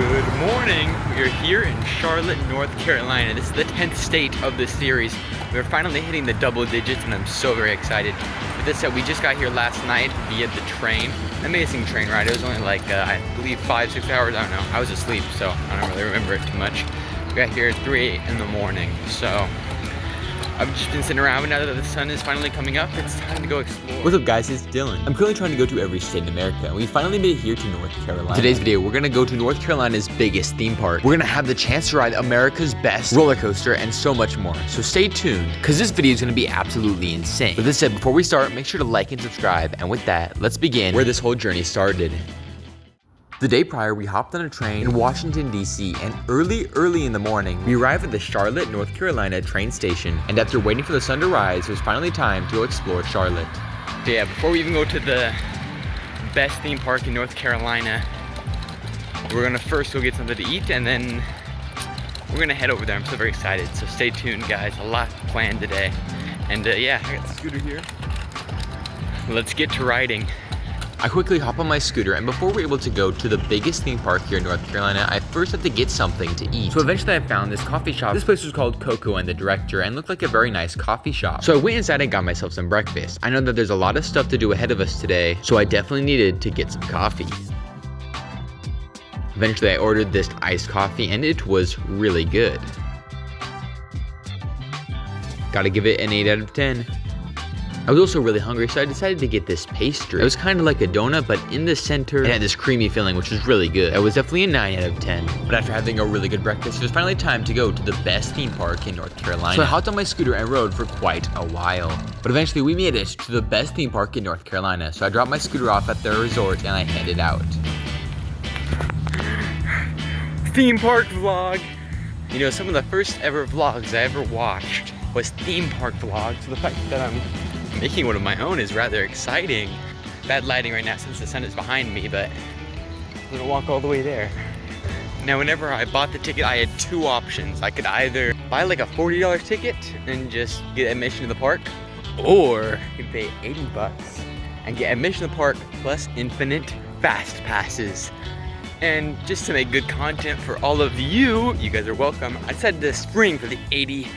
Good morning. We are here in Charlotte, North Carolina. This is the 10th state of this series. We're finally hitting the double digits and I'm so very excited. With this said, we just got here last night via the train. Amazing train ride. It was only like, I believe 5-6 hours. I don't know. I was asleep, so I don't really remember it too much. We got here at 3 in the morning, so I've just been sitting around, but now that the sun is finally coming up, it's time to go explore. What's up guys, it's Dylan. I'm currently trying to go to every state in America, and we finally made it here to North Carolina. In today's video, we're gonna go to North Carolina's biggest theme park. We're gonna have the chance to ride America's best roller coaster and so much more. So stay tuned, because this video is gonna be absolutely insane. With this said, before we start, make sure to like and subscribe. And with that, let's begin where this whole journey started. The day prior, we hopped on a train in Washington, D.C., and early in the morning, we arrived at the Charlotte, North Carolina train station. And after waiting for the sun to rise, it was finally time to go explore Charlotte. Yeah, before we even go to the best theme park in North Carolina, we're gonna first go get something to eat, and then we're gonna head over there. I'm so very excited, so stay tuned, guys. A lot planned today. And yeah, I got the scooter here. Let's get to riding. I quickly hop on my scooter, and before we're able to go to the biggest theme park here in North Carolina, I first had to get something to eat. So eventually I found this coffee shop. This place was called Coco and the Director and looked like a very nice coffee shop. So I went inside and got myself some breakfast. I know that there's a lot of stuff to do ahead of us today, so I definitely needed to get some coffee. Eventually I ordered this iced coffee and it was really good. Gotta give it an 8 out of 10. I was also really hungry, so I decided to get this pastry. It was kind of like a donut, but in the center, it had this creamy filling, which was really good. It was definitely a 9 out of 10. But after having a really good breakfast, it was finally time to go to the best theme park in North Carolina. So I hopped on my scooter and rode for quite a while. But eventually we made it to the best theme park in North Carolina. So I dropped my scooter off at their resort and I headed out. Theme park vlog. You know, some of the first ever vlogs I ever watched was theme park vlogs. So the fact that I'm making one of my own is rather exciting. Bad lighting right now since the sun is behind me, but I'm gonna walk all the way there. Now, whenever I bought the ticket, I had two options. I could either buy like a $40 ticket and just get admission to the park, or you could pay 80 bucks and get admission to the park plus infinite fast passes. And just to make good content for all of you, you guys are welcome, I decided to spring for the $80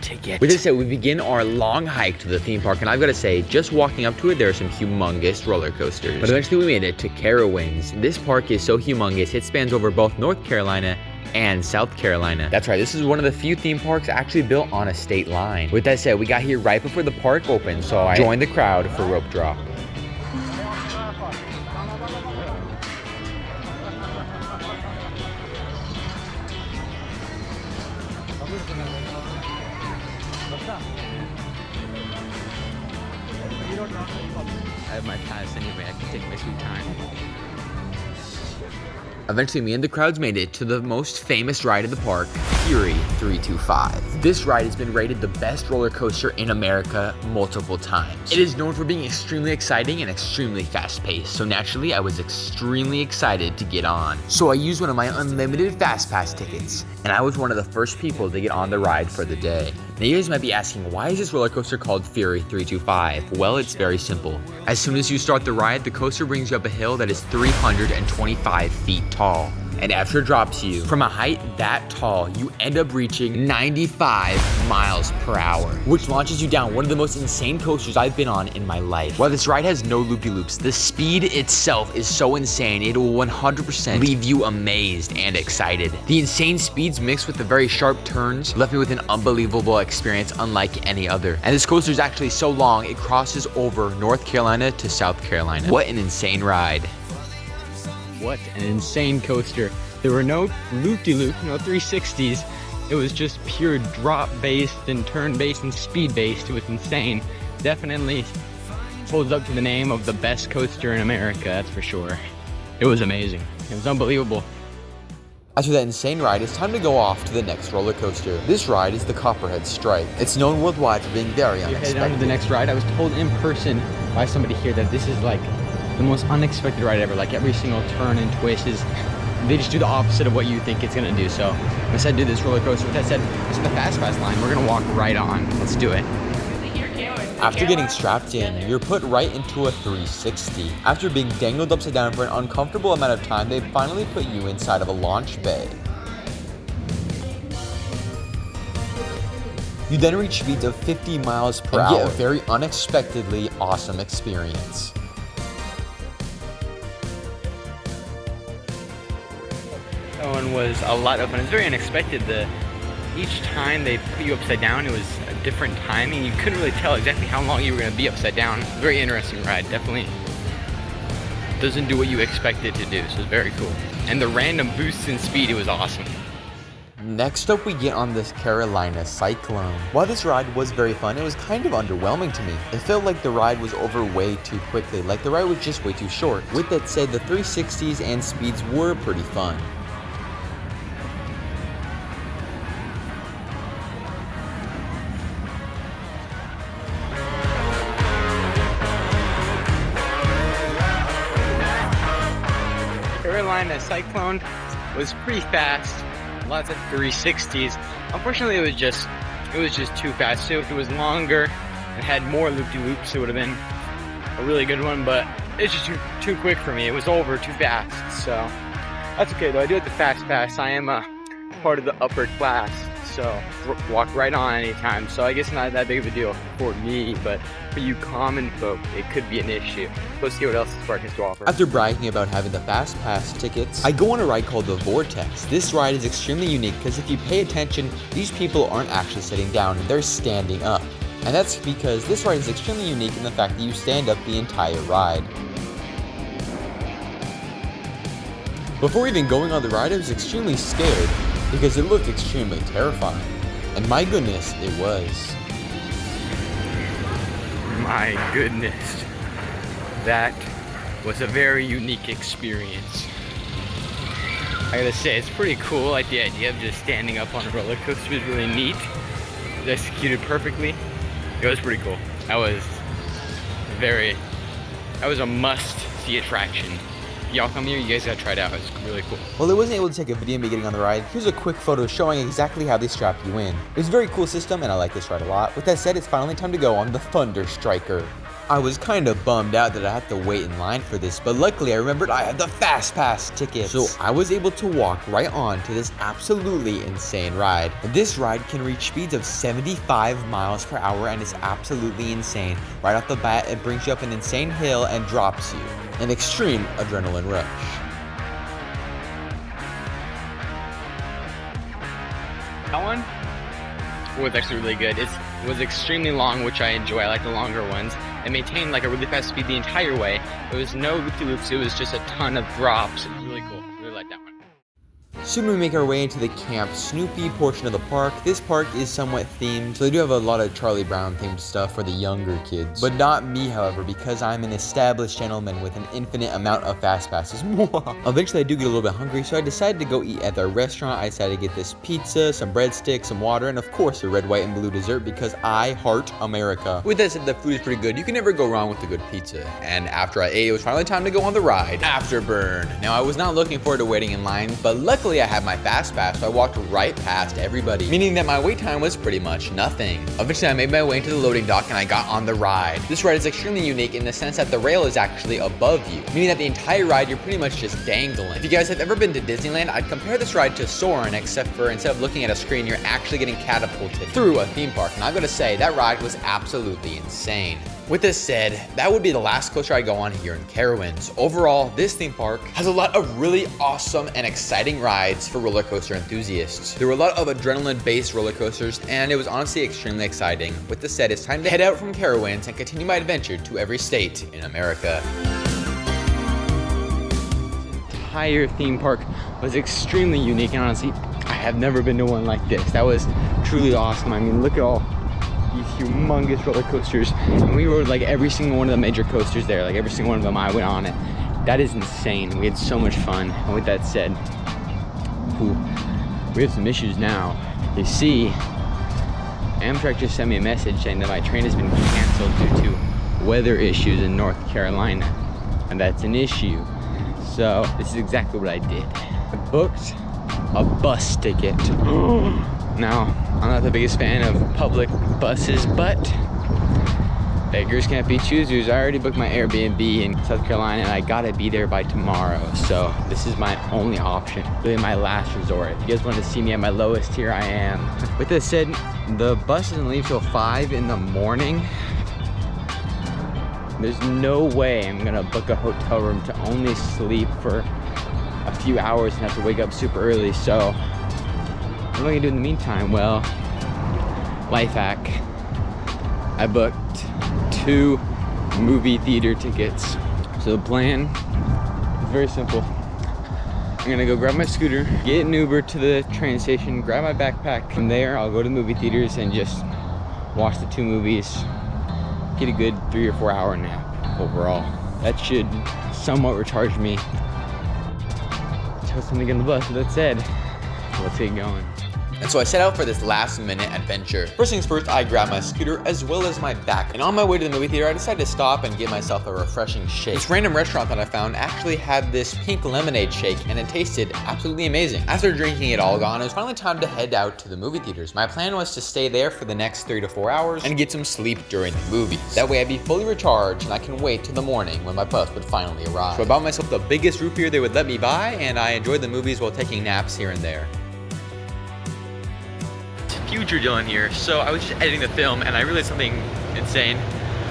ticket. With this said, we begin our long hike to the theme park, and I've got to say, just walking up to it, there are some humongous roller coasters. But eventually we made it to Carowinds. This park is so humongous, it spans over both North Carolina and South Carolina. That's right, this is one of the few theme parks actually built on a state line. With that said, we got here right before the park opened, so I joined the crowd for rope drop. I have my pass anyway, I can take my sweet time. Eventually, me and the crowds made it to the most famous ride of the park, Fury 325. This ride has been rated the best roller coaster in America multiple times. It is known for being extremely exciting and extremely fast-paced, so naturally, I was extremely excited to get on. So I used one of my unlimited fast pass tickets, and I was one of the first people to get on the ride for the day. Now you guys might be asking, why is this roller coaster called Fury 325? Well, it's very simple. As soon as you start the ride, the coaster brings you up a hill that is 325 feet tall. And after it drops you from a height that tall, you end up reaching 95 miles per hour, which launches you down one of the most insane coasters I've been on in my life. While this ride has no loop-de-loops, the speed itself is so insane, it will 100% leave you amazed and excited. The insane speeds mixed with the very sharp turns left me with an unbelievable experience unlike any other. And this coaster is actually so long, it crosses over North Carolina to South Carolina. What an insane ride. What an insane coaster. There were no loop-de-loop, no 360s. It was just pure drop-based and turn-based and speed-based. It was insane. Definitely holds up to the name of the best coaster in America, that's for sure. It was amazing. It was unbelievable. After that insane ride, it's time to go off to the next roller coaster. This ride is the Copperhead Strike. It's known worldwide for being very You're unexpected. headed on to the next ride. I was told in person by somebody here that this is like the most unexpected ride ever. Like every single turn and twist is, they just do the opposite of what you think it's gonna do. So I decided to do this roller coaster. With that said, this is the fast pass line. We're gonna walk right on. Let's do it. After getting strapped in, you're put right into a 360. After being dangled upside down for an uncomfortable amount of time, they finally put you inside of a launch bay. You then reach speeds of 50 miles per hour and get a very unexpectedly awesome experience. That one was a lot of fun. It's very unexpected. Each time they put you upside down, it was a different timing. You couldn't really tell exactly how long you were going to be upside down. Very interesting ride. Definitely doesn't do what you expect it to do, so it's very cool. And the random boosts in speed, it was awesome. Next up, we get on this Carolina Cyclone. While this ride was very fun, it was kind of underwhelming to me. It felt like the ride was over way too quickly, like the ride was just way too short. With that said, the 360s and speeds were pretty fun. Carolina Cyclone was pretty fast. Lots of 360s. Unfortunately, it was just too fast. So if it was longer and had more loop-de-loops, it would have been a really good one, but it's just too quick for me. It was over too fast, so that's okay though. I do like the fast pass. I am a part of the upper class, so walk right on anytime. So I guess not that big of a deal for me, but for you common folk, it could be an issue. Let's see what else this park has to offer. After bragging about having the fast pass tickets, I go on a ride called the Vortex. This ride is extremely unique because if you pay attention, these people aren't actually sitting down, they're standing up. And that's because this ride is extremely unique in the fact that you stand up the entire ride. Before even going on the ride, I was extremely scared because it looked extremely terrifying. And my goodness, it was. My goodness, that was a very unique experience. I gotta say, it's pretty cool. Like the idea of just standing up on a roller coaster is really neat. It was executed perfectly. It was pretty cool. That was a must-see attraction. Y'all come here, you guys gotta try it out. It's really cool. While I wasn't able to take a video of me getting on the ride, here's a quick photo showing exactly how they strap you in. It's a very cool system and I like this ride a lot. With that said, it's finally time to go on the Thunder Striker. I was kind of bummed out that I had to wait in line for this, but luckily I remembered I had the Fast Pass ticket. So I was able to walk right on to this absolutely insane ride. And this ride can reach speeds of 75 miles per hour and is absolutely insane. Right off the bat, it brings you up an insane hill and drops you. An extreme adrenaline rush. That one was actually really good. It was extremely long, which I enjoy. I like the longer ones. It maintained like a really fast speed the entire way. There was no loop-de-loops. It was just a ton of drops. It was really cool. I really like that one. Soon we make our way into the Camp Snoopy portion of the park. This park is somewhat themed, so they do have a lot of Charlie Brown themed stuff for the younger kids. But not me, however, because I'm an established gentleman with an infinite amount of fast passes. Eventually I do get a little bit hungry, so I decided to go eat at their restaurant. I decided to get this pizza, some breadsticks, some water, and of course a red, white, and blue dessert because I heart America. With that said, the food is pretty good. You can never go wrong with a good pizza. And after I ate, it was finally time to go on the ride, Afterburn. Now I was not looking forward to waiting in line, but luckily I had my fast pass, so I walked right past everybody, meaning that my wait time was pretty much nothing. Eventually I made my way into the loading dock and I got on the ride. This ride is extremely unique in the sense that the rail is actually above you, meaning that the entire ride you're pretty much just dangling. If you guys have ever been to Disneyland, I'd compare this ride to Soarin', except for instead of looking at a screen, you're actually getting catapulted through a theme park. And I'm gonna say that ride was absolutely insane. With this said, that would be the last coaster I go on here in Carowinds. Overall, this theme park has a lot of really awesome and exciting rides for roller coaster enthusiasts. There were a lot of adrenaline-based roller coasters, and it was honestly extremely exciting. With this said, it's time to head out from Carowinds and continue my adventure to every state in America. The entire theme park was extremely unique, and honestly, I have never been to one like this. That was truly awesome. I mean, look at all these humongous roller coasters, and we rode like every single one of the major coasters there. Like every single one of them, I went on it. That is insane. We had so much fun. And with that said, we have some issues now. You see, Amtrak just sent me a message saying that my train has been canceled due to weather issues in North Carolina, and that's an issue. So this is exactly what I did. I booked a bus ticket. Now, I'm not the biggest fan of public buses, but Beggars can't be choosers. I already booked my Airbnb in South Carolina and I gotta be there by tomorrow. So this is my only option, really my last resort. If you guys want to see me at my lowest, here I am. With that said, the bus doesn't leave till 5 in the morning. There's no way I'm gonna book a hotel room to only sleep for a few hours and have to wake up super early. So what am I gonna do in the meantime? Well, life hack. I booked 2 movie theater tickets. So the plan is very simple. I'm gonna go grab my scooter, get an Uber to the train station, grab my backpack. From there, I'll go to the movie theaters and just watch the 2 movies. Get a good 3 or 4 hour nap overall. That should somewhat recharge me. Just something in the bus. With that said, let's get going. And so I set out for this last minute adventure. First things first, I grabbed my scooter as well as my backpack. And on my way to the movie theater, I decided to stop and get myself a refreshing shake. This random restaurant that I found actually had this pink lemonade shake and it tasted absolutely amazing. After drinking it all gone, it was finally time to head out to the movie theaters. My plan was to stay there for the next 3 to 4 hours and get some sleep during the movies. That way I'd be fully recharged and I can wait till the morning when my bus would finally arrive. So I bought myself the biggest root beer they would let me buy and I enjoyed the movies while taking naps here and there. Future Dylan here. So I was just editing the film and I realized something insane.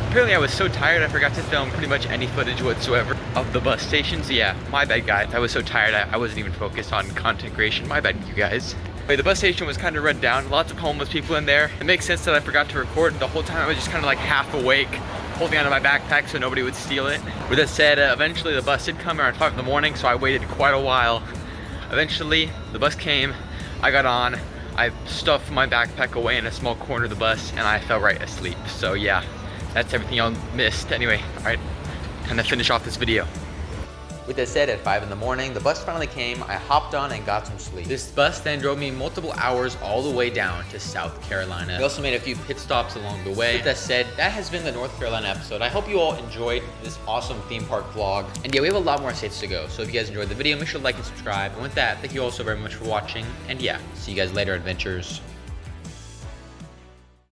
Apparently I was so tired I forgot to film pretty much any footage whatsoever of the bus stations. Yeah, my bad guys. I was so tired I wasn't even focused on content creation. My bad, you guys. But the bus station was kind of run down. Lots of homeless people in there. It makes sense that I forgot to record. The whole time I was just kind of like half awake, holding onto my backpack so nobody would steal it. With that said, eventually the bus did come around 5 in the morning, so I waited quite a while. Eventually the bus came, I got on, I stuffed my backpack away in a small corner of the bus and I fell right asleep. So yeah, that's everything y'all missed. Anyway, all right, time to finish off this video. With that said, at 5 in the morning, the bus finally came, I hopped on and got some sleep. This bus then drove me multiple hours all the way down to South Carolina. We also made a few pit stops along the way. With that said, that has been the North Carolina episode. I hope you all enjoyed this awesome theme park vlog. And yeah, we have a lot more states to go. So if you guys enjoyed the video, make sure to like and subscribe. And with that, thank you all so very much for watching. And yeah, see you guys later, adventures.